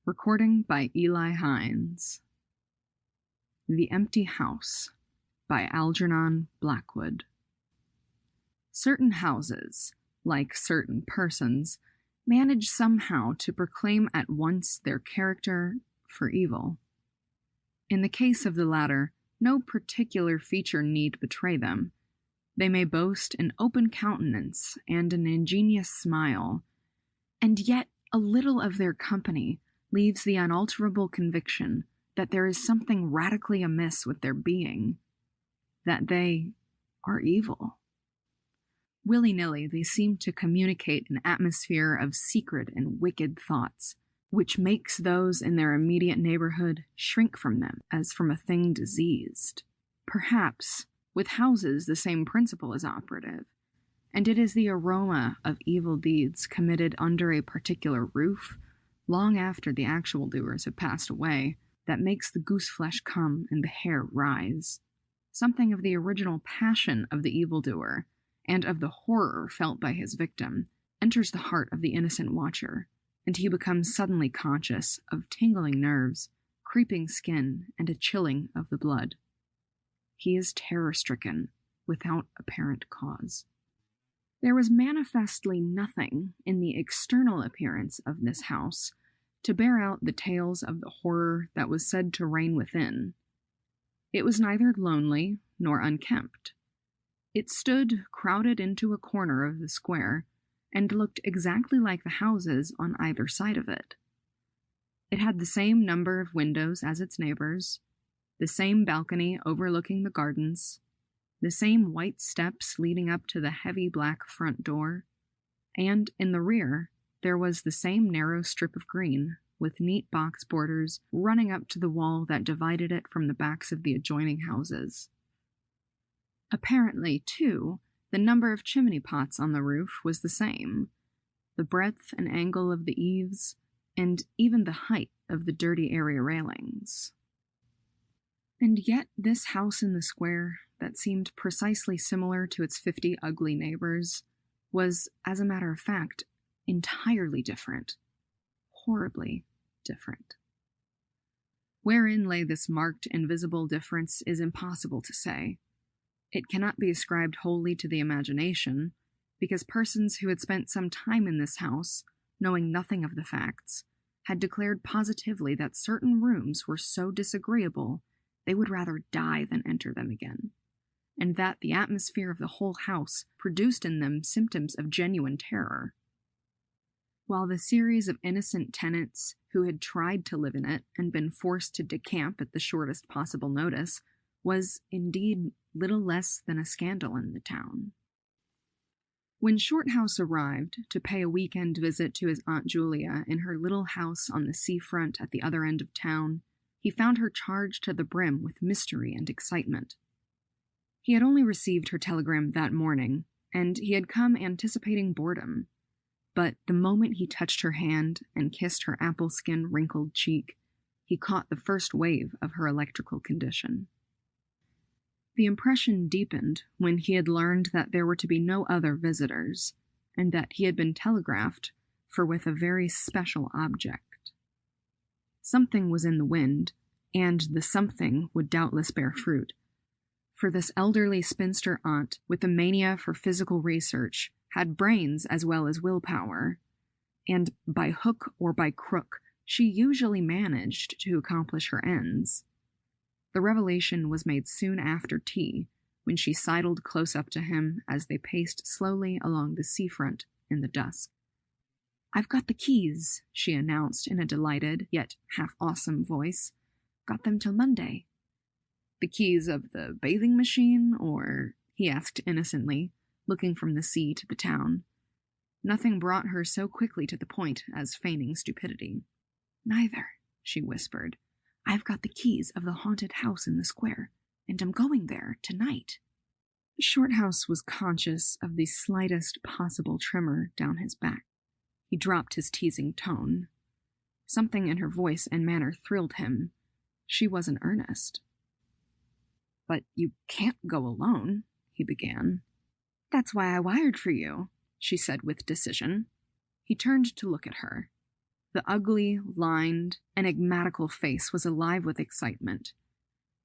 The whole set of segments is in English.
Recording by Eli Hines. The Empty House by Algernon, Blackwood. Certain houses, like certain persons, manage somehow to proclaim at once their character for evil. In the case of the latter, no particular feature need betray them. They may boast an open countenance and an ingenious smile, and yet a little of their company leaves the unalterable conviction that there is something radically amiss with their being, that they are evil. Willy-nilly, they seem to communicate an atmosphere of secret and wicked thoughts, which makes those in their immediate neighborhood shrink from them as from a thing diseased. Perhaps, with houses the same principle is operative, and it is the aroma of evil deeds committed under a particular roof, long after the actual doers have passed away, that makes the goose-flesh come and the hair rise. Something of the original passion of the evildoer, and of the horror felt by his victim, enters the heart of the innocent watcher, and he becomes suddenly conscious of tingling nerves, creeping skin, and a chilling of the blood. He is terror-stricken, without apparent cause. There was manifestly nothing in the external appearance of this house to bear out the tales of the horror that was said to reign within. It was neither lonely nor unkempt. It stood crowded into a corner of the square, and looked exactly like the houses on either side of it. It had the same number of windows as its neighbors, the same balcony overlooking the gardens, the same white steps leading up to the heavy black front door, and in the rear there was the same narrow strip of green, with neat box borders running up to the wall that divided it from the backs of the adjoining houses. Apparently, too, the number of chimney pots on the roof was the same, the breadth and angle of the eaves, and even the height of the dirty area railings. And yet this house in the square, that seemed precisely similar to its 50 ugly neighbors, was, as a matter of fact, entirely different. Horribly different. Wherein lay this marked and visible difference is impossible to say. It cannot be ascribed wholly to the imagination, because persons who had spent some time in this house, knowing nothing of the facts, had declared positively that certain rooms were so disagreeable they would rather die than enter them again, and that the atmosphere of the whole house produced in them symptoms of genuine terror. While the series of innocent tenants who had tried to live in it and been forced to decamp at the shortest possible notice was, indeed, little less than a scandal in the town. When Shorthouse arrived to pay a weekend visit to his Aunt Julia in her little house on the seafront at the other end of town, he found her charged to the brim with mystery and excitement. He had only received her telegram that morning, and he had come anticipating boredom. But the moment he touched her hand and kissed her apple-skin wrinkled cheek, he caught the first wave of her electrical condition. The impression deepened when he had learned that there were to be no other visitors, and that he had been telegraphed for with a very special object. Something was in the wind, and the something would doubtless bear fruit, for this elderly spinster aunt with a mania for physical research had brains as well as willpower, and by hook or by crook she usually managed to accomplish her ends. The revelation was made soon after tea, when she sidled close up to him as they paced slowly along the seafront in the dusk. "I've got the keys," she announced in a delighted, yet half-awesome voice. "Got them till Monday." "The keys of the bathing machine, or?" he asked innocently, looking from the sea to the town. Nothing brought her so quickly to the point as feigning stupidity. "Neither," she whispered. "I've got the keys of the haunted house in the square, and I'm going there tonight." Shorthouse was conscious of the slightest possible tremor down his back. He dropped his teasing tone. Something in her voice and manner thrilled him. She was in earnest. "But you can't go alone," he began. "That's why I wired for you," she said with decision. He turned to look at her. The ugly, lined, enigmatical face was alive with excitement.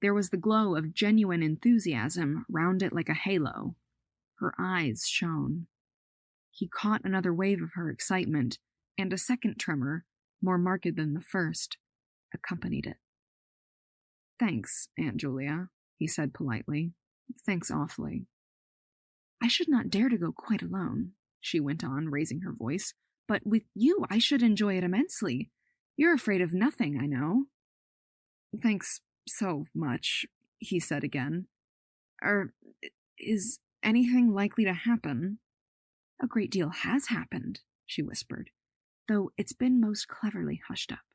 There was the glow of genuine enthusiasm round it like a halo. Her eyes shone. He caught another wave of her excitement, and a second tremor, more marked than the first, accompanied it. "Thanks, Aunt Julia," he said politely. "Thanks awfully." "I should not dare to go quite alone," she went on, raising her voice, "but with you I should enjoy it immensely. You're afraid of nothing, I know." "Thanks so much," he said again. Is anything likely to happen?" "A great deal has happened," she whispered, "though it's been most cleverly hushed up.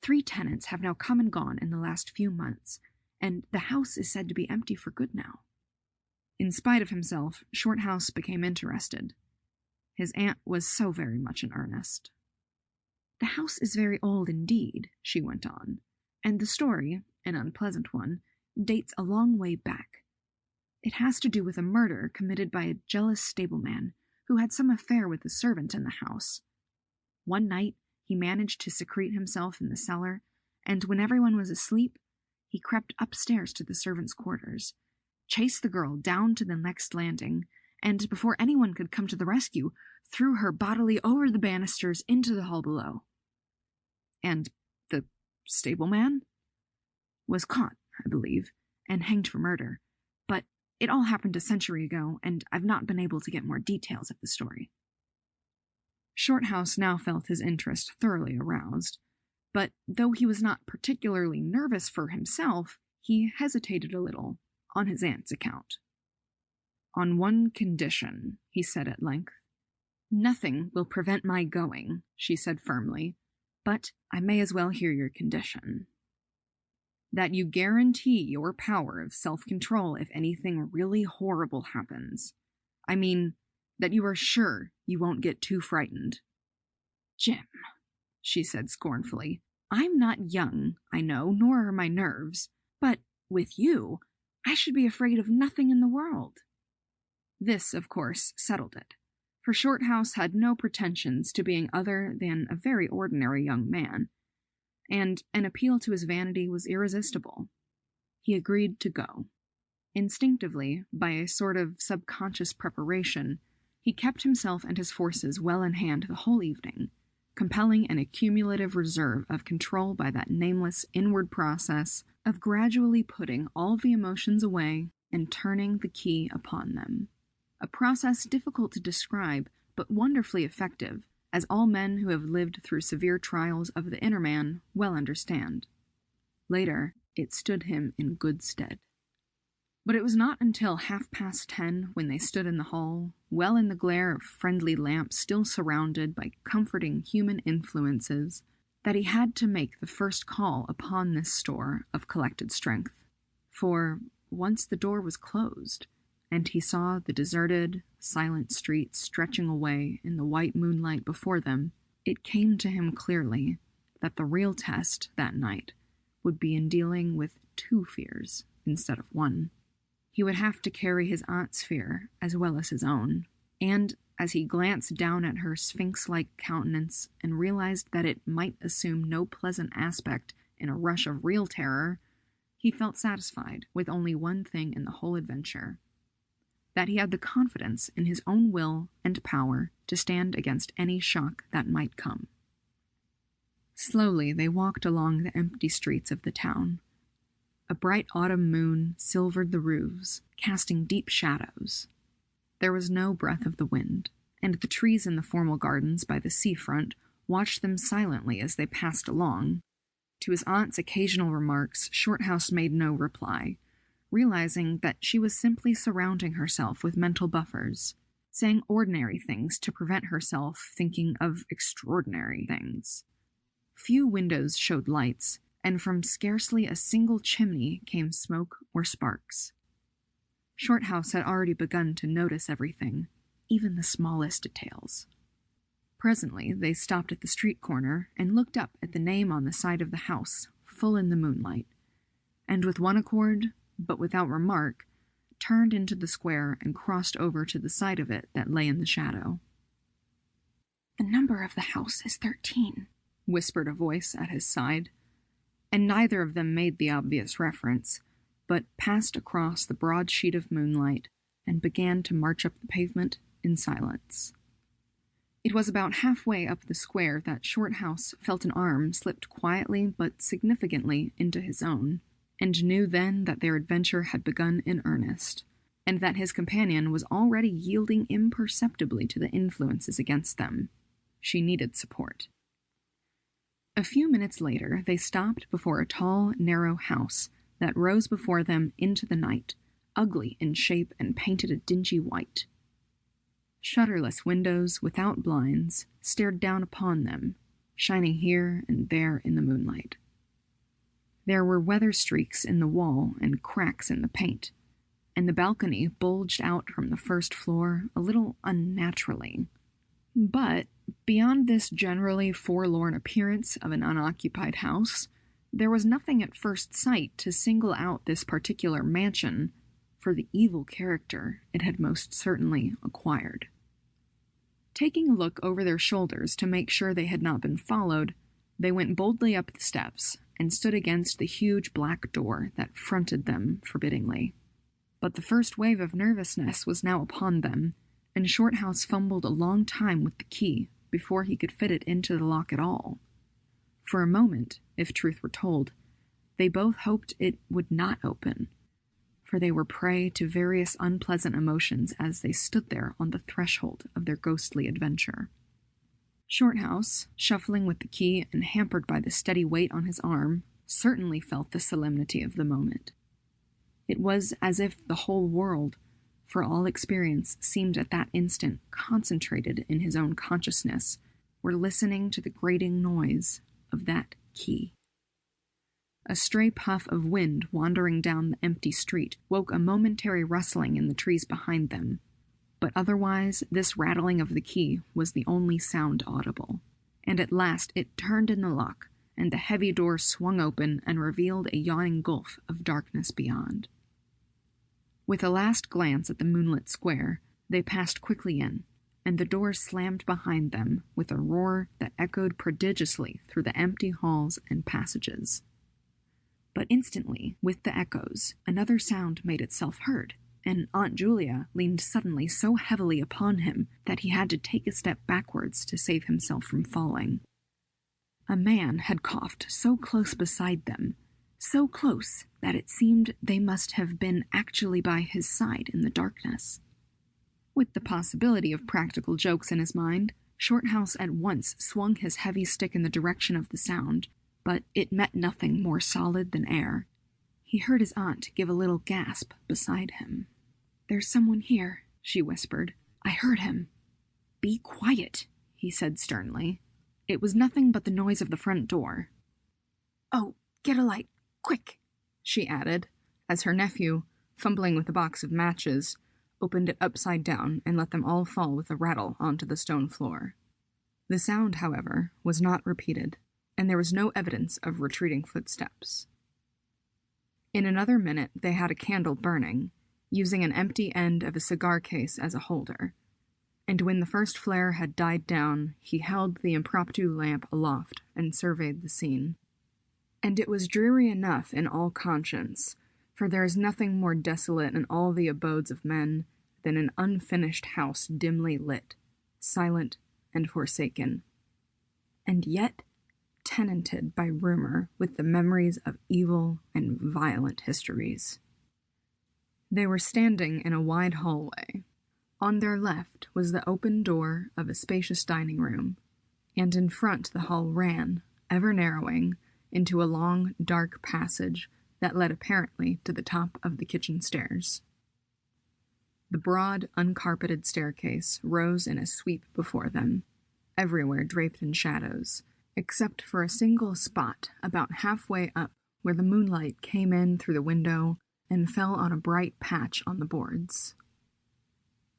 3 tenants have now come and gone in the last few months, and the house is said to be empty for good now." In spite of himself, Shorthouse became interested. His aunt was so very much in earnest. "The house is very old indeed," she went on, "and the story, an unpleasant one, dates a long way back. It has to do with a murder committed by a jealous stableman who had some affair with the servant in the house. One night, he managed to secrete himself in the cellar, and when everyone was asleep, he crept upstairs to the servants' quarters, chased the girl down to the next landing, and before anyone could come to the rescue, threw her bodily over the banisters into the hall below. And the stableman was caught, I believe, and hanged for murder, but it all happened a century ago, and I've not been able to get more details of the story." Shorthouse now felt his interest thoroughly aroused, but though he was not particularly nervous for himself, he hesitated a little on his aunt's account. "On one condition," he said at length. "Nothing will prevent my going," she said firmly, "but I may as well hear your condition." "That you guarantee your power of self-control if anything really horrible happens. I mean, that you are sure you won't get too frightened." "Jim," she said scornfully, "I'm not young, I know, nor are my nerves, but with you, I should be afraid of nothing in the world." This, of course, settled it, for Shorthouse had no pretensions to being other than a very ordinary young man, and an appeal to his vanity was irresistible. He agreed to go. Instinctively, by a sort of subconscious preparation, he kept himself and his forces well in hand the whole evening, compelling an accumulative reserve of control by that nameless inward process of gradually putting all the emotions away and turning the key upon them. A process difficult to describe, but wonderfully effective, as all men who have lived through severe trials of the inner man well understand. Later, it stood him in good stead. But it was not until 10:30 when they stood in the hall, well in the glare of friendly lamps still surrounded by comforting human influences, that he had to make the first call upon this store of collected strength. For once the door was closed, and he saw the deserted, silent streets stretching away in the white moonlight before them, it came to him clearly that the real test that night would be in dealing with 2 fears instead of 1. He would have to carry his aunt's fear as well as his own, and as he glanced down at her sphinx-like countenance and realized that it might assume no pleasant aspect in a rush of real terror, he felt satisfied with only one thing in the whole adventure: that he had the confidence in his own will and power to stand against any shock that might come. Slowly they walked along the empty streets of the town. A bright autumn moon silvered the roofs, casting deep shadows. There was no breath of the wind, and the trees in the formal gardens by the seafront watched them silently as they passed along. To his aunt's occasional remarks, Shorthouse made no reply, realizing that she was simply surrounding herself with mental buffers, saying ordinary things to prevent herself thinking of extraordinary things. Few windows showed lights, and from scarcely a single chimney came smoke or sparks. Shorthouse had already begun to notice everything, even the smallest details. Presently they stopped at the street corner and looked up at the name on the side of the house, full in the moonlight, and with one accord, but without remark, turned into the square and crossed over to the side of it that lay in the shadow. "The number of the house is 13, whispered a voice at his side, and neither of them made the obvious reference, but passed across the broad sheet of moonlight and began to march up the pavement in silence. It was about halfway up the square that Shorthouse felt an arm slipped quietly but significantly into his own, and knew then that their adventure had begun in earnest, and that his companion was already yielding imperceptibly to the influences against them. She needed support. A few minutes later, they stopped before a tall, narrow house that rose before them into the night, ugly in shape and painted a dingy white. Shutterless windows without blinds stared down upon them, shining here and there in the moonlight. There were weather streaks in the wall and cracks in the paint, and the balcony bulged out from the first floor a little unnaturally. But beyond this generally forlorn appearance of an unoccupied house, there was nothing at first sight to single out this particular mansion for the evil character it had most certainly acquired. Taking a look over their shoulders to make sure they had not been followed, they went boldly up the steps and stood against the huge black door that fronted them forbiddingly. But the first wave of nervousness was now upon them, and Shorthouse fumbled a long time with the key before he could fit it into the lock at all. For a moment, if truth were told, they both hoped it would not open, for they were prey to various unpleasant emotions as they stood there on the threshold of their ghostly adventure. Shorthouse, shuffling with the key and hampered by the steady weight on his arm, certainly felt the solemnity of the moment. It was as if the whole world, for all experience, seemed at that instant concentrated in his own consciousness, were listening to the grating noise of that key. A stray puff of wind wandering down the empty street woke a momentary rustling in the trees behind them, but otherwise this rattling of the key was the only sound audible, and at last it turned in the lock, and the heavy door swung open and revealed a yawning gulf of darkness beyond. With a last glance at the moonlit square, they passed quickly in, and the door slammed behind them with a roar that echoed prodigiously through the empty halls and passages. But instantly, with the echoes, another sound made itself heard, and Aunt Julia leaned suddenly so heavily upon him that he had to take a step backwards to save himself from falling. A man had coughed so close beside them, so close that it seemed they must have been actually by his side in the darkness. With the possibility of practical jokes in his mind, Shorthouse at once swung his heavy stick in the direction of the sound, but it met nothing more solid than air. He heard his aunt give a little gasp beside him. "There's someone here," she whispered. "I heard him." "Be quiet," he said sternly. It was nothing but the noise of the front door. "Oh, get a light, quick," she added, as her nephew, fumbling with a box of matches, opened it upside down and let them all fall with a rattle onto the stone floor. The sound, however, was not repeated, and there was no evidence of retreating footsteps. In another minute they had a candle burning, using an empty end of a cigar case as a holder, and when the first flare had died down, he held the impromptu lamp aloft and surveyed the scene. And it was dreary enough in all conscience, for there is nothing more desolate in all the abodes of men than an unfinished house dimly lit, silent and forsaken, and yet tenanted by rumor with the memories of evil and violent histories. They were standing in a wide hallway. On their left was the open door of a spacious dining room, and in front the hall ran, ever narrowing, into a long, dark passage that led apparently to the top of the kitchen stairs. The broad, uncarpeted staircase rose in a sweep before them, everywhere draped in shadows, except for a single spot about halfway up where the moonlight came in through the window and fell on a bright patch on the boards.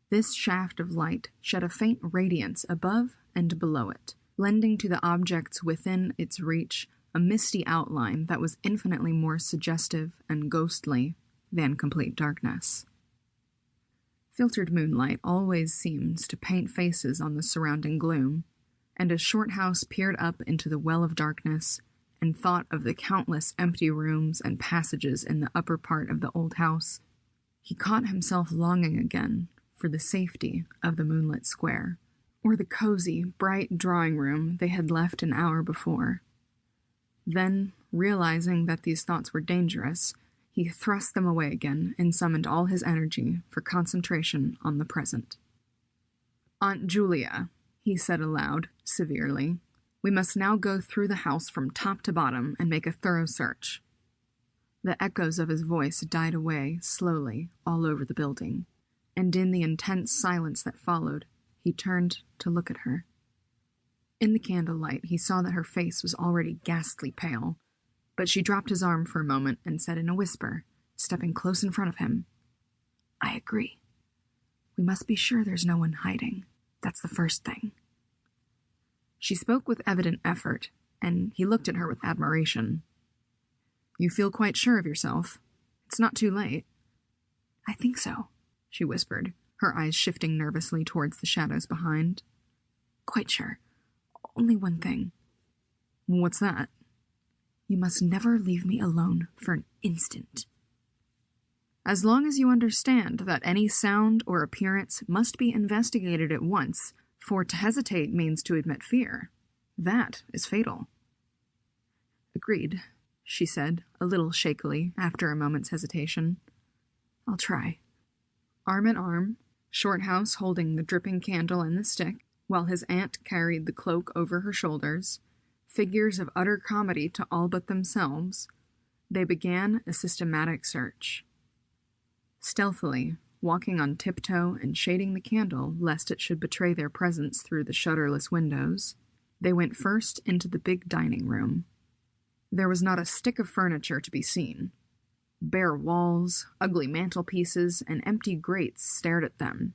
This shaft of light shed a faint radiance above and below it, lending to the objects within its reach a misty outline that was infinitely more suggestive and ghostly than complete darkness. Filtered moonlight always seems to paint faces on the surrounding gloom, and as Shorthouse peered up into the well of darkness and thought of the countless empty rooms and passages in the upper part of the old house, he caught himself longing again for the safety of the moonlit square, or the cozy, bright drawing room they had left an hour before. Then, realizing that these thoughts were dangerous, he thrust them away again and summoned all his energy for concentration on the present. "Aunt Julia," he said aloud, severely, "we must now go through the house from top to bottom and make a thorough search." The echoes of his voice died away slowly all over the building, and in the intense silence that followed, he turned to look at her. In the candlelight, he saw that her face was already ghastly pale, but she dropped his arm for a moment and said in a whisper, stepping close in front of him, "I agree. We must be sure there's no one hiding. That's the first thing." She spoke with evident effort, and he looked at her with admiration. "You feel quite sure of yourself? It's not too late." "I think so," she whispered, her eyes shifting nervously towards the shadows behind. "Quite sure. Only one thing." "What's that?" "You must never leave me alone for an instant." "As long as you understand that any sound or appearance must be investigated at once, for to hesitate means to admit fear. That is fatal." "Agreed," she said, a little shakily, after a moment's hesitation. "I'll try." Arm in arm, Shorthouse holding the dripping candle and the stick, while his aunt carried the cloak over her shoulders, figures of utter comedy to all but themselves, they began a systematic search. Stealthily, walking on tiptoe and shading the candle lest it should betray their presence through the shutterless windows, they went first into the big dining room. There was not a stick of furniture to be seen. Bare walls, ugly mantelpieces, and empty grates stared at them.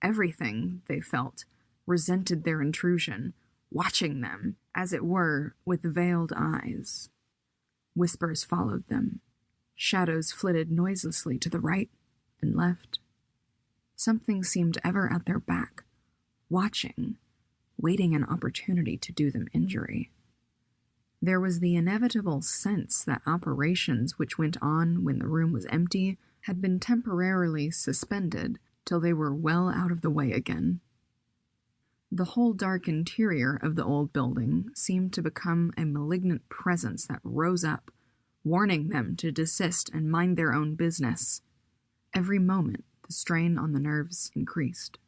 Everything, they felt, resented their intrusion, watching them, as it were, with veiled eyes. Whispers followed them. Shadows flitted noiselessly to the right and left. Something seemed ever at their back, watching, waiting an opportunity to do them injury. There was the inevitable sense that operations which went on when the room was empty had been temporarily suspended till they were well out of the way again. The whole dark interior of the old building seemed to become a malignant presence that rose up, warning them to desist and mind their own business. Every moment, the strain on the nerves increased.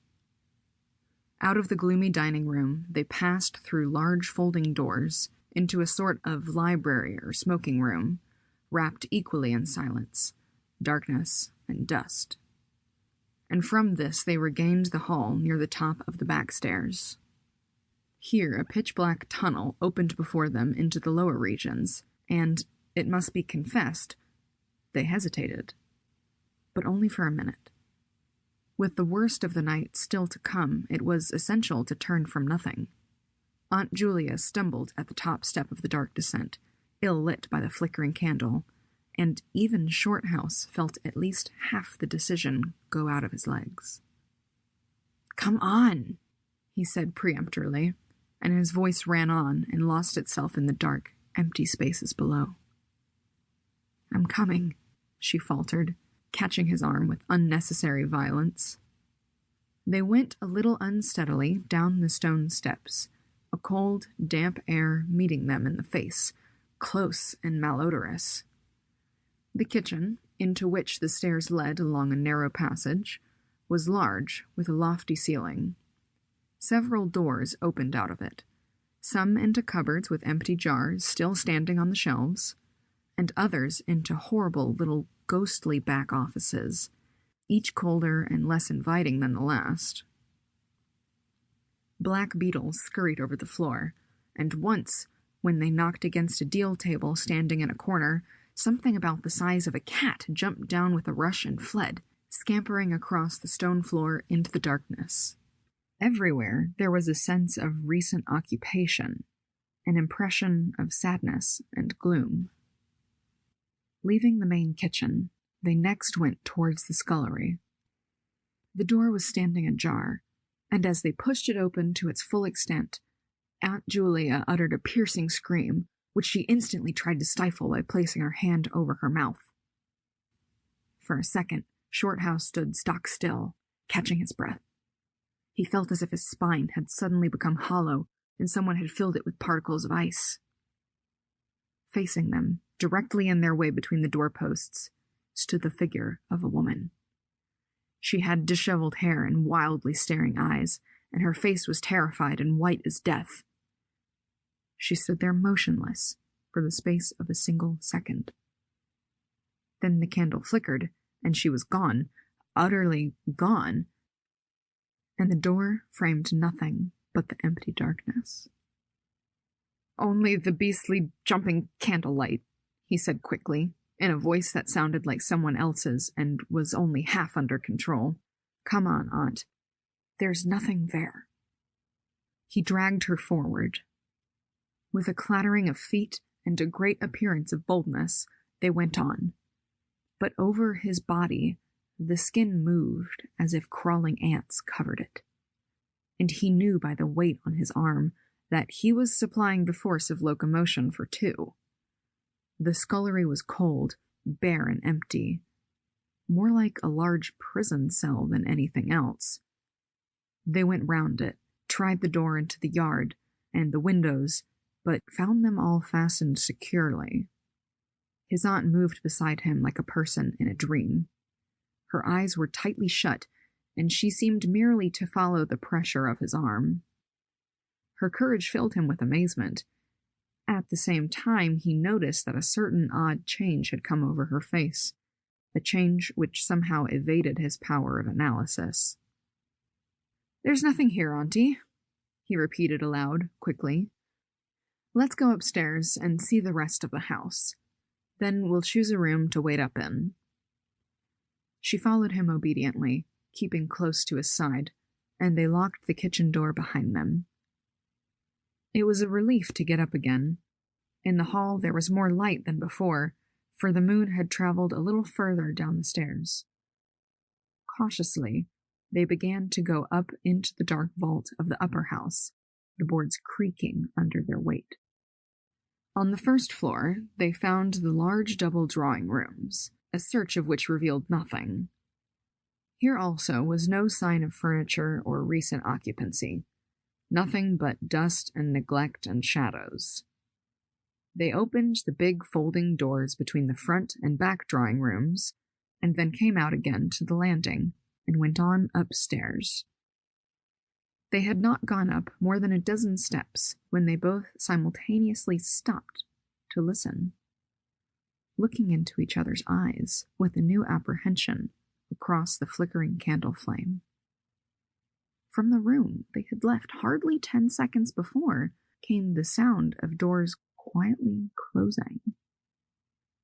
Out of the gloomy dining room, they passed through large folding doors into a sort of library or smoking room, wrapped equally in silence, darkness, and dust. And from this they regained the hall near the top of the back stairs. Here a pitch-black tunnel opened before them into the lower regions, and, it must be confessed, they hesitated. But only for a minute. With the worst of the night still to come, it was essential to turn from nothing. Aunt Julia stumbled at the top step of the dark descent, ill-lit by the flickering candle, and even Shorthouse felt at least half the decision go out of his legs. "Come on," he said peremptorily, and his voice ran on and lost itself in the dark, empty spaces below. "I'm coming," she faltered, catching his arm with unnecessary violence. They went a little unsteadily down the stone steps, a cold, damp air meeting them in the face, close and malodorous. The kitchen, into which the stairs led along a narrow passage, was large, with a lofty ceiling. Several doors opened out of it, some into cupboards with empty jars still standing on the shelves, and others into horrible little ghostly back offices, each colder and less inviting than the last. Black beetles scurried over the floor, and once, when they knocked against a deal table standing in a corner, something about the size of a cat jumped down with a rush and fled, scampering across the stone floor into the darkness. Everywhere there was a sense of recent occupation, an impression of sadness and gloom. Leaving the main kitchen, they next went towards the scullery. The door was standing ajar, and as they pushed it open to its full extent, Aunt Julia uttered a piercing scream, which she instantly tried to stifle by placing her hand over her mouth. For a second, Shorthouse stood stock still, catching his breath. He felt as if his spine had suddenly become hollow and someone had filled it with particles of ice. Facing them, directly in their way between the doorposts, stood the figure of a woman. She had disheveled hair and wildly staring eyes, and her face was terrified and white as death. She stood there motionless for the space of a single second. Then the candle flickered, and she was gone, utterly gone, and the door framed nothing but the empty darkness. "Only the beastly jumping candlelight," he said quickly, in a voice that sounded like someone else's and was only half under control. "Come on, Aunt. There's nothing there." He dragged her forward. With a clattering of feet and a great appearance of boldness, they went on. But over his body, the skin moved as if crawling ants covered it. And he knew by the weight on his arm that he was supplying the force of locomotion for two. The scullery was cold, bare and empty, more like a large prison cell than anything else. They went round it, tried the door into the yard and the windows, but found them all fastened securely. His aunt moved beside him like a person in a dream. Her eyes were tightly shut, and she seemed merely to follow the pressure of his arm. Her courage filled him with amazement. At the same time, he noticed that a certain odd change had come over her face, a change which somehow evaded his power of analysis. "There's nothing here, Auntie," he repeated aloud, quickly. "Let's go upstairs and see the rest of the house. Then we'll choose a room to wait up in." She followed him obediently, keeping close to his side, and they locked the kitchen door behind them. It was a relief to get up again. In the hall there was more light than before, for the moon had traveled a little further down the stairs. Cautiously, they began to go up into the dark vault of the upper house, the boards creaking under their weight. On the first floor, they found the large double drawing rooms, a search of which revealed nothing. Here also was no sign of furniture or recent occupancy, nothing but dust and neglect and shadows. They opened the big folding doors between the front and back drawing rooms, and then came out again to the landing and went on upstairs. They had not gone up more than a dozen steps when they both simultaneously stopped to listen, looking into each other's eyes with a new apprehension across the flickering candle flame. From the room they had left hardly 10 seconds before came the sound of doors quietly closing.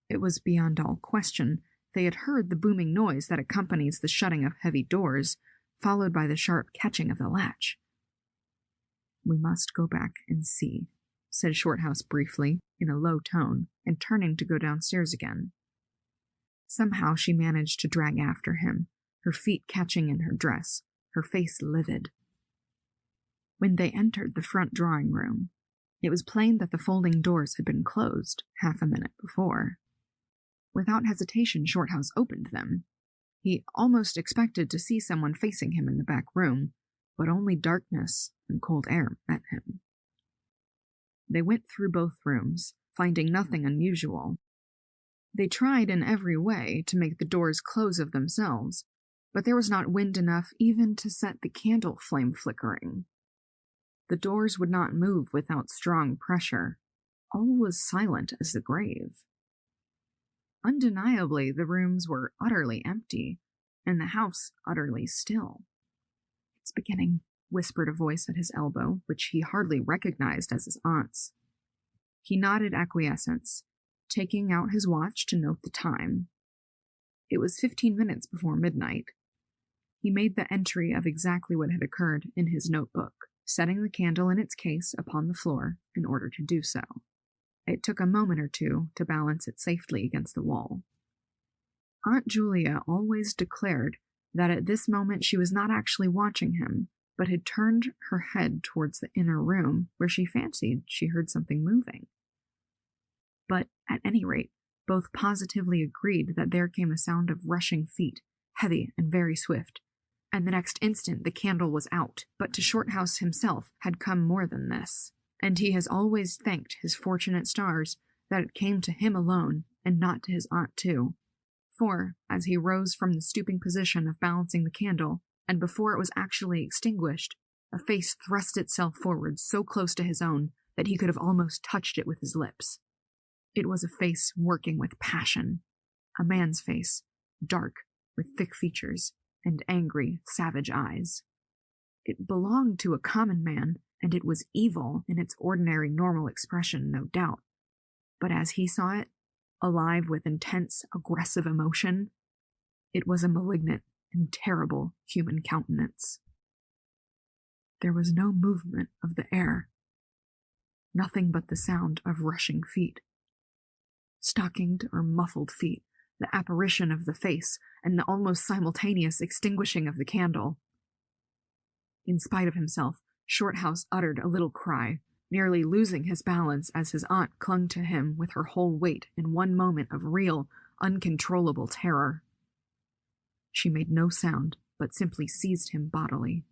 It was beyond all question they had heard the booming noise that accompanies the shutting of heavy doors, followed by the sharp catching of the latch. "We must go back and see," said Shorthouse briefly, in a low tone, and turning to go downstairs again. Somehow she managed to drag after him, her feet catching in her dress, her face livid. When they entered the front drawing room, it was plain that the folding doors had been closed half a minute before. Without hesitation, Shorthouse opened them. He almost expected to see someone facing him in the back room, but only darkness and cold air met him. They went through both rooms, finding nothing unusual. They tried in every way to make the doors close of themselves, but there was not wind enough even to set the candle flame flickering. The doors would not move without strong pressure. All was silent as the grave. Undeniably, the rooms were utterly empty, and the house utterly still. "It's beginning," whispered a voice at his elbow, which he hardly recognized as his aunt's. He nodded acquiescence, taking out his watch to note the time. It was 15 minutes before midnight. He made the entry of exactly what had occurred in his notebook, setting the candle in its case upon the floor in order to do so. It took a moment or two to balance it safely against the wall. Aunt Julia always declared that at this moment she was not actually watching him, but had turned her head towards the inner room where she fancied she heard something moving. But, at any rate, both positively agreed that there came a sound of rushing feet, heavy and very swift, and the next instant the candle was out. But to Shorthouse himself had come more than this, and he has always thanked his fortunate stars that it came to him alone and not to his aunt too. For, as he rose from the stooping position of balancing the candle, and before it was actually extinguished, a face thrust itself forward so close to his own that he could have almost touched it with his lips. It was a face working with passion, a man's face, dark, with thick features, and angry, savage eyes. It belonged to a common man, and it was evil in its ordinary normal expression, no doubt. But as he saw it, alive with intense, aggressive emotion, it was a malignant and terrible human countenance. There was no movement of the air, nothing but the sound of rushing feet. Stockinged or muffled feet, the apparition of the face, and the almost simultaneous extinguishing of the candle. In spite of himself, Shorthouse uttered a little cry, nearly losing his balance as his aunt clung to him with her whole weight in one moment of real, uncontrollable terror. She made no sound, but simply seized him bodily.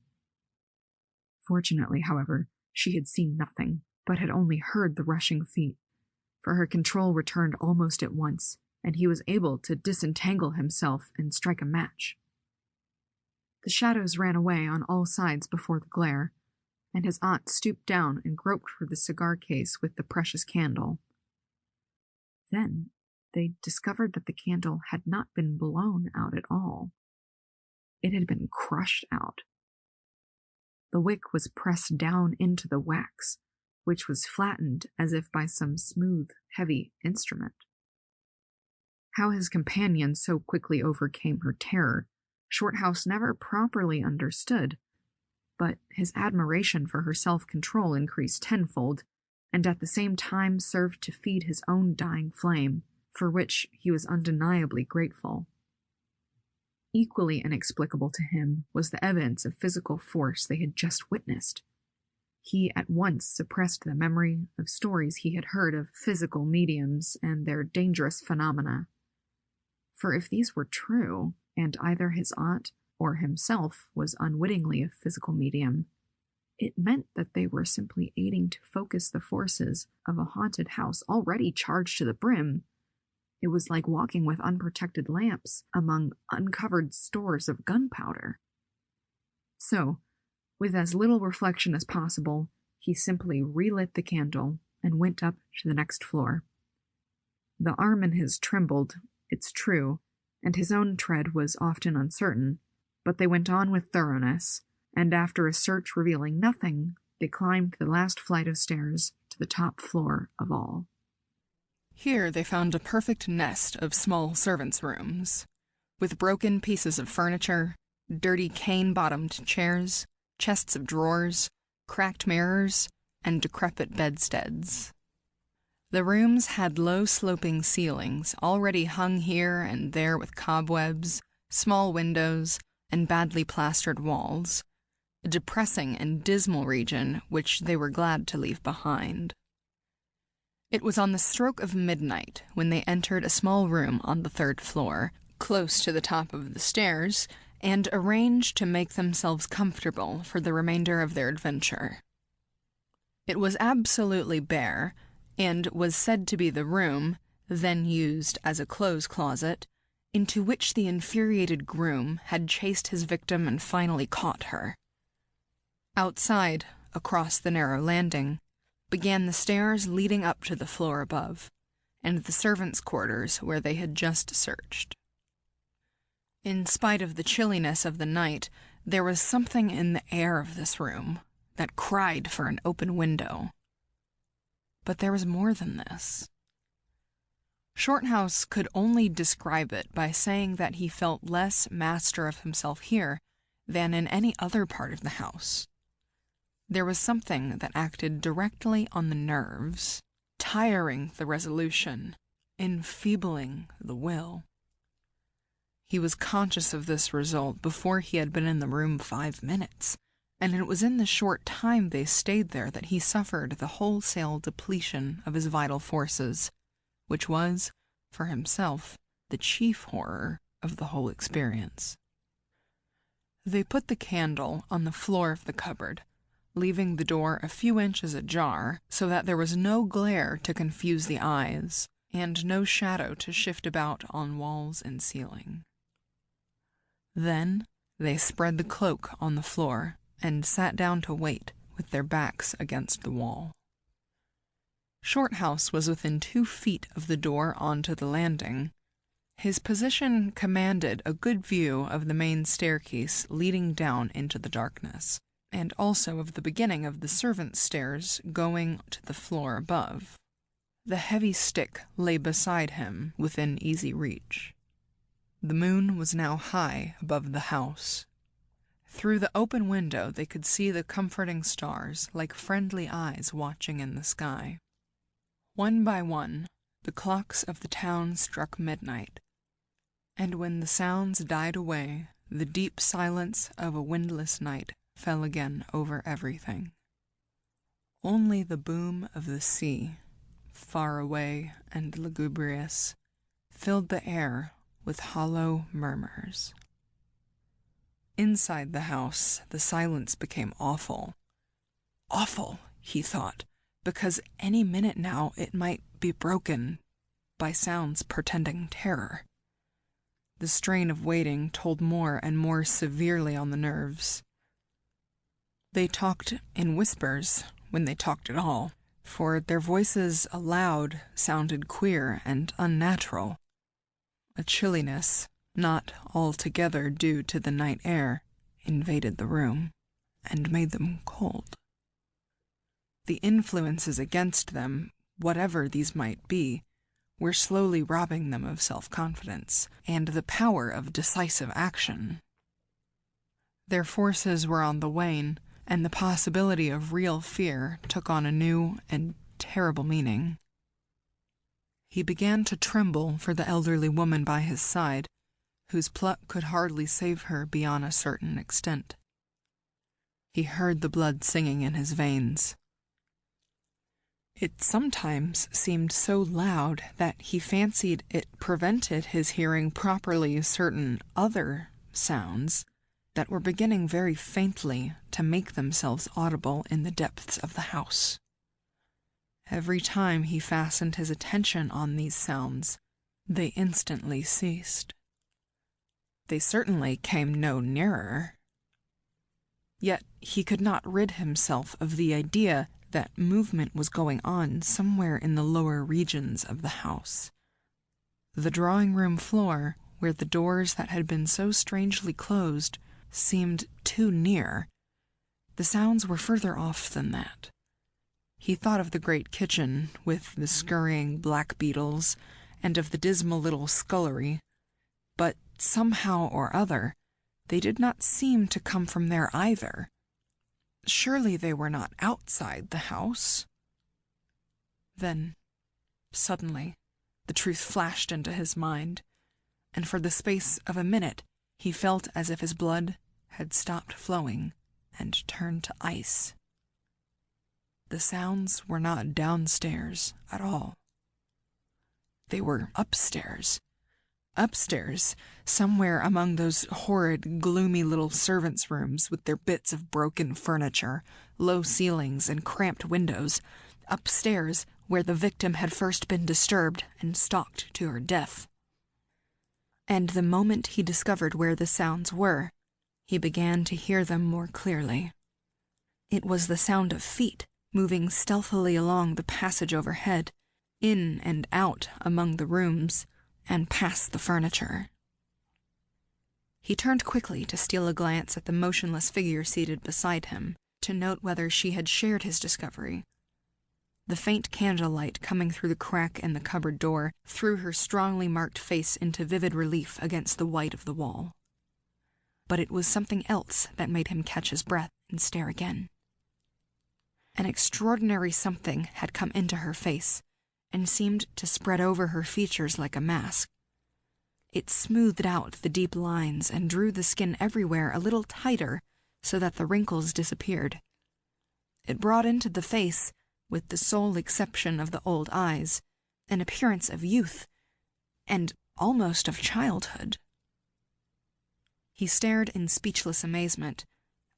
Fortunately, however, she had seen nothing, but had only heard the rushing feet, for her control returned almost at once, and he was able to disentangle himself and strike a match. The shadows ran away on all sides before the glare, and his aunt stooped down and groped for the cigar case with the precious candle. Then they discovered that the candle had not been blown out at all. It had been crushed out. The wick was pressed down into the wax, which was flattened as if by some smooth, heavy instrument. How his companion so quickly overcame her terror, Shorthouse never properly understood, but his admiration for her self-control increased tenfold, and at the same time served to feed his own dying flame, for which he was undeniably grateful. Equally inexplicable to him was the evidence of physical force they had just witnessed. He at once suppressed the memory of stories he had heard of physical mediums and their dangerous phenomena. For if these were true, and either his aunt or himself was unwittingly a physical medium, it meant that they were simply aiding to focus the forces of a haunted house already charged to the brim. It was like walking with unprotected lamps among uncovered stores of gunpowder. So, with as little reflection as possible, he simply relit the candle and went up to the next floor. The arm in his trembled, it's true, and his own tread was often uncertain, but they went on with thoroughness, and after a search revealing nothing, they climbed the last flight of stairs to the top floor of all. Here they found a perfect nest of small servants' rooms, with broken pieces of furniture, dirty cane-bottomed chairs, chests of drawers, cracked mirrors, and decrepit bedsteads. The rooms had low-sloping ceilings, already hung here and there with cobwebs, small windows, and badly plastered walls, a depressing and dismal region which they were glad to leave behind. It was on the stroke of midnight when they entered a small room on the third floor, close to the top of the stairs, and arranged to make themselves comfortable for the remainder of their adventure. It was absolutely bare, and was said to be the room, then used as a clothes closet, into which the infuriated groom had chased his victim and finally caught her. Outside, across the narrow landing, began the stairs leading up to the floor above, and the servants' quarters where they had just searched. In spite of the chilliness of the night, there was something in the air of this room that cried for an open window. But there was more than this. Shorthouse could only describe it by saying that he felt less master of himself here than in any other part of the house. There was something that acted directly on the nerves, tiring the resolution, enfeebling the will. He was conscious of this result before he had been in the room 5 minutes, and it was in the short time they stayed there that he suffered the wholesale depletion of his vital forces, which was, for himself, the chief horror of the whole experience. They put the candle on the floor of the cupboard, leaving the door a few inches ajar so that there was no glare to confuse the eyes and no shadow to shift about on walls and ceiling. Then they spread the cloak on the floor and sat down to wait with their backs against the wall. Shorthouse was within 2 feet of the door onto the landing. His position commanded a good view of the main staircase leading down into the darkness, and also of the beginning of the servants' stairs going to the floor above. The heavy stick lay beside him within easy reach. The moon was now high above the house. Through the open window they could see the comforting stars like friendly eyes watching in the sky. One by one, the clocks of the town struck midnight, and when the sounds died away, the deep silence of a windless night fell again over everything. Only the boom of the sea, far away and lugubrious, filled the air with hollow murmurs. Inside the house, the silence became awful. Awful, he thought, because any minute now it might be broken by sounds portending terror. The strain of waiting told more and more severely on the nerves. They talked in whispers, when they talked at all, for their voices aloud sounded queer and unnatural. A chilliness, not altogether due to the night air, invaded the room and made them cold. The influences against them, whatever these might be, were slowly robbing them of self-confidence and the power of decisive action. Their forces were on the wane, and the possibility of real fear took on a new and terrible meaning. He began to tremble for the elderly woman by his side, whose pluck could hardly save her beyond a certain extent. He heard the blood singing in his veins. It sometimes seemed so loud that he fancied it prevented his hearing properly certain other sounds that were beginning very faintly to make themselves audible in the depths of the house. Every time he fastened his attention on these sounds, they instantly ceased. They certainly came no nearer. Yet he could not rid himself of the idea that movement was going on somewhere in the lower regions of the house. The drawing-room floor, where the doors that had been so strangely closed seemed too near. The sounds were further off than that. He thought of the great kitchen, with the scurrying black beetles, and of the dismal little scullery, but somehow or other, they did not seem to come from there either. Surely they were not outside the house. Then, suddenly, the truth flashed into his mind, and for the space of a minute he felt as if his blood had stopped flowing and turned to ice. The sounds were not downstairs at all. They were upstairs. Upstairs, somewhere among those horrid, gloomy little servants' rooms with their bits of broken furniture, low ceilings, and cramped windows. Upstairs, where the victim had first been disturbed and stalked to her death. And the moment he discovered where the sounds were, he began to hear them more clearly. It was the sound of feet moving stealthily along the passage overhead, in and out among the rooms, and past the furniture. He turned quickly to steal a glance at the motionless figure seated beside him, to note whether she had shared his discovery. The faint candlelight coming through the crack in the cupboard door threw her strongly marked face into vivid relief against the white of the wall. But it was something else that made him catch his breath and stare again. An extraordinary something had come into her face, and seemed to spread over her features like a mask. It smoothed out the deep lines and drew the skin everywhere a little tighter, so that the wrinkles disappeared. It brought into the face, with the sole exception of the old eyes, an appearance of youth, and almost of childhood. He stared in speechless amazement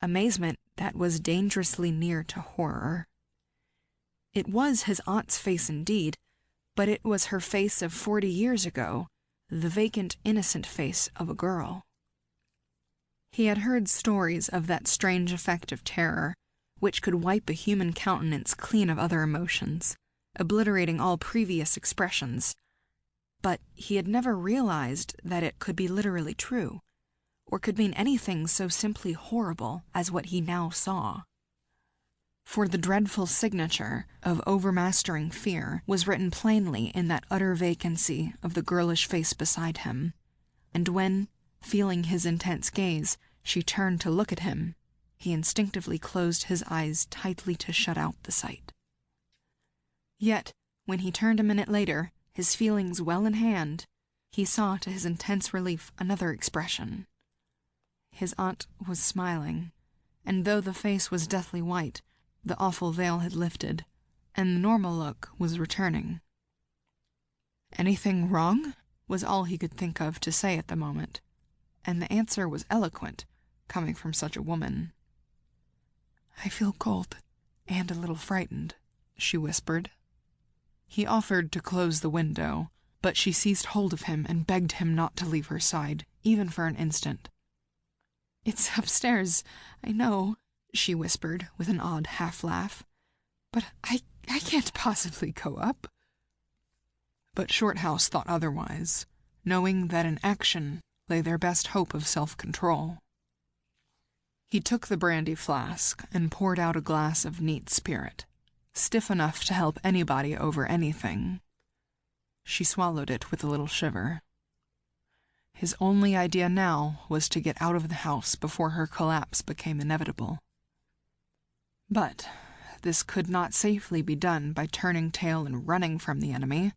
that was dangerously near to horror. It was his aunt's face indeed, but it was her face of 40 years ago, the vacant, innocent face of a girl. He had heard stories of that strange effect of terror, which could wipe a human countenance clean of other emotions, obliterating all previous expressions, but he had never realized that it could be literally true, or could mean anything so simply horrible as what he now saw. For the dreadful signature of overmastering fear was written plainly in that utter vacancy of the girlish face beside him, and when, feeling his intense gaze, she turned to look at him, he instinctively closed his eyes tightly to shut out the sight. Yet, when he turned a minute later, his feelings well in hand, he saw to his intense relief another expression. His aunt was smiling, and though the face was deathly white, the awful veil had lifted, and the normal look was returning. "Anything wrong?" was all he could think of to say at the moment, and the answer was eloquent, coming from such a woman. "I feel cold, and a little frightened," she whispered. He offered to close the window, but she seized hold of him and begged him not to leave her side, even for an instant. "It's upstairs, I know," she whispered with an odd half-laugh, "but I can't possibly go up." But Shorthouse thought otherwise, knowing that in action lay their best hope of self-control. He took the brandy flask and poured out a glass of neat spirit, stiff enough to help anybody over anything. She swallowed it with a little shiver. His only idea now was to get out of the house before her collapse became inevitable. But this could not safely be done by turning tail and running from the enemy.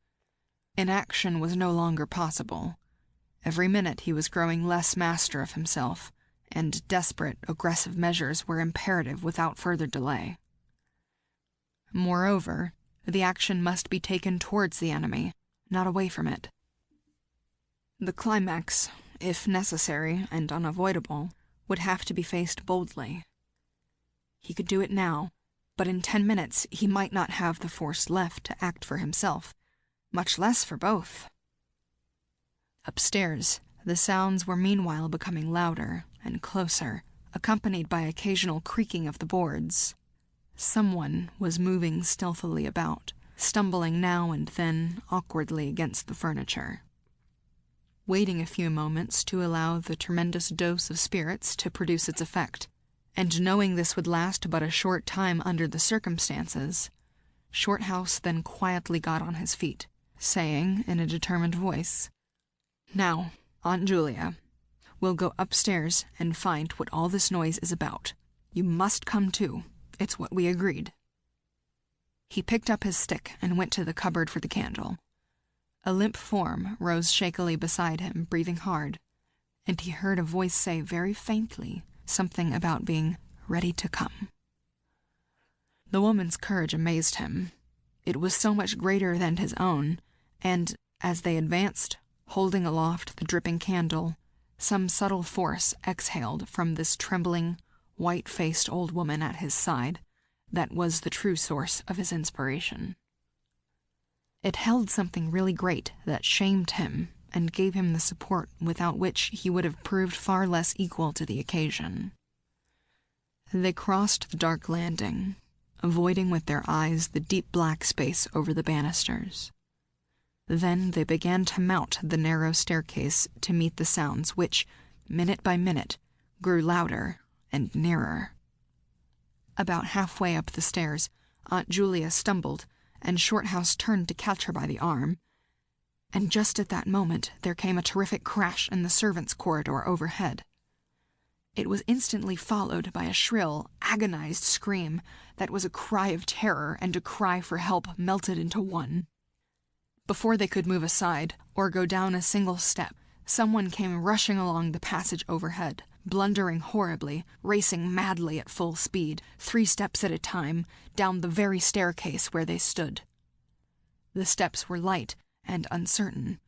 Inaction was no longer possible. Every minute he was growing less master of himself, and desperate, aggressive measures were imperative without further delay. Moreover, the action must be taken towards the enemy, not away from it. The climax, if necessary and unavoidable, would have to be faced boldly. He could do it now, but in 10 minutes he might not have the force left to act for himself, much less for both. Upstairs, the sounds were meanwhile becoming louder and closer, accompanied by occasional creaking of the boards. Someone was moving stealthily about, stumbling now and then awkwardly against the furniture. Waiting a few moments to allow the tremendous dose of spirits to produce its effect, and knowing this would last but a short time under the circumstances, Shorthouse then quietly got on his feet, saying in a determined voice, "Now, Aunt Julia, we'll go upstairs and find what all this noise is about. You must come too. It's what we agreed." He picked up his stick and went to the cupboard for the candle. A limp form rose shakily beside him, breathing hard, and he heard a voice say very faintly something about being ready to come. The woman's courage amazed him. It was so much greater than his own, and, as they advanced, holding aloft the dripping candle, some subtle force exhaled from this trembling, white-faced old woman at his side that was the true source of his inspiration. It held something really great that shamed him and gave him the support without which he would have proved far less equal to the occasion. They crossed the dark landing, avoiding with their eyes the deep black space over the banisters. Then they began to mount the narrow staircase to meet the sounds which, minute by minute, grew louder and nearer. About halfway up the stairs, Aunt Julia stumbled, and Shorthouse turned to catch her by the arm. And just at that moment there came a terrific crash in the servants' corridor overhead. It was instantly followed by a shrill, agonized scream that was a cry of terror and a cry for help melted into one. Before they could move aside or go down a single step, someone came rushing along the passage overhead, blundering horribly, racing madly at full speed, 3 steps at a time, down the very staircase where they stood. The steps were light and uncertain,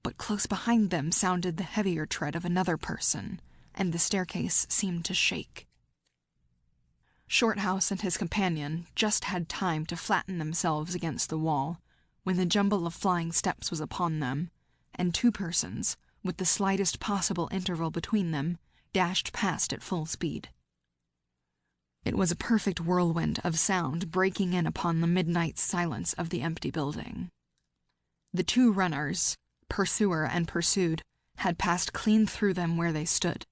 but close behind them sounded the heavier tread of another person, and the staircase seemed to shake. Shorthouse and his companion just had time to flatten themselves against the wall when the jumble of flying steps was upon them, and 2 persons, with the slightest possible interval between them, dashed past at full speed. It was a perfect whirlwind of sound breaking in upon the midnight silence of the empty building. The 2 runners, pursuer and pursued, had passed clean through them where they stood,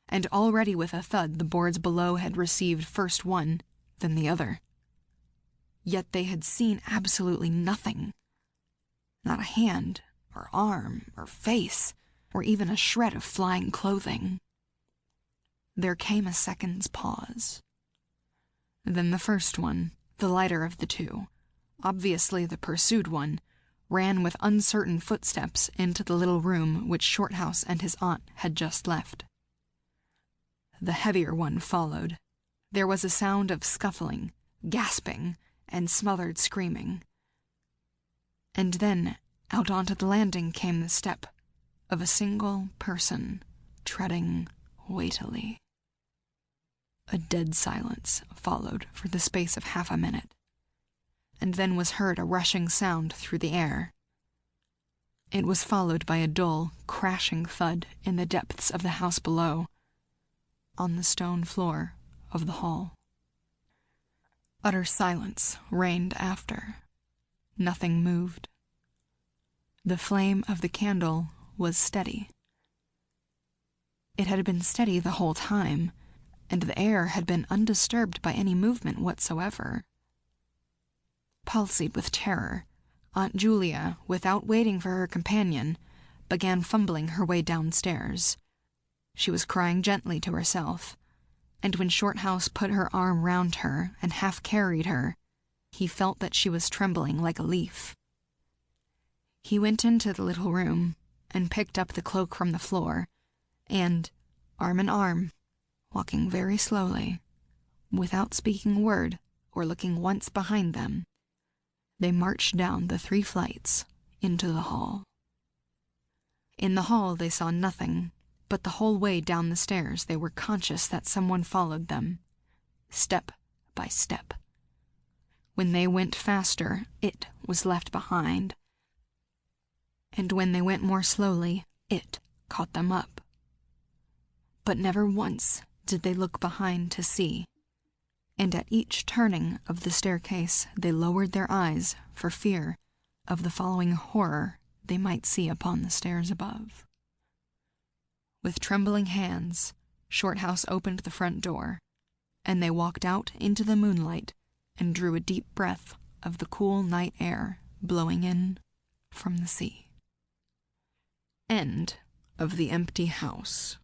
and already with a thud the boards below had received first one, then the other. Yet they had seen absolutely nothing. Not a hand, or arm, or face, or even a shred of flying clothing. There came a second's pause. Then the first one, the lighter of the 2, obviously the pursued one, ran with uncertain footsteps into the little room which Shorthouse and his aunt had just left. The heavier one followed. There was a sound of scuffling, gasping, and smothered screaming. And then, out onto the landing came the step of a single person, treading weightily. A dead silence followed for the space of half a minute, and then was heard a rushing sound through the air. It was followed by a dull, crashing thud in the depths of the house below, on the stone floor of the hall. Utter silence reigned after. Nothing moved. The flame of the candle was steady. It had been steady the whole time, and the air had been undisturbed by any movement whatsoever. Palsied with terror, Aunt Julia, without waiting for her companion, began fumbling her way downstairs. She was crying gently to herself, and when Shorthouse put her arm round her and half carried her, he felt that she was trembling like a leaf. He went into the little room and picked up the cloak from the floor, and, arm in arm, walking very slowly, without speaking a word or looking once behind them, they marched down the 3 flights into the hall. In the hall they saw nothing, but the whole way down the stairs they were conscious that someone followed them, step by step. When they went faster, it was left behind, and when they went more slowly, it caught them up. But never once did they look behind to see, and at each turning of the staircase they lowered their eyes for fear of the following horror they might see upon the stairs above. With trembling hands, Shorthouse opened the front door, and they walked out into the moonlight and drew a deep breath of the cool night air blowing in from the sea. End of The Empty House.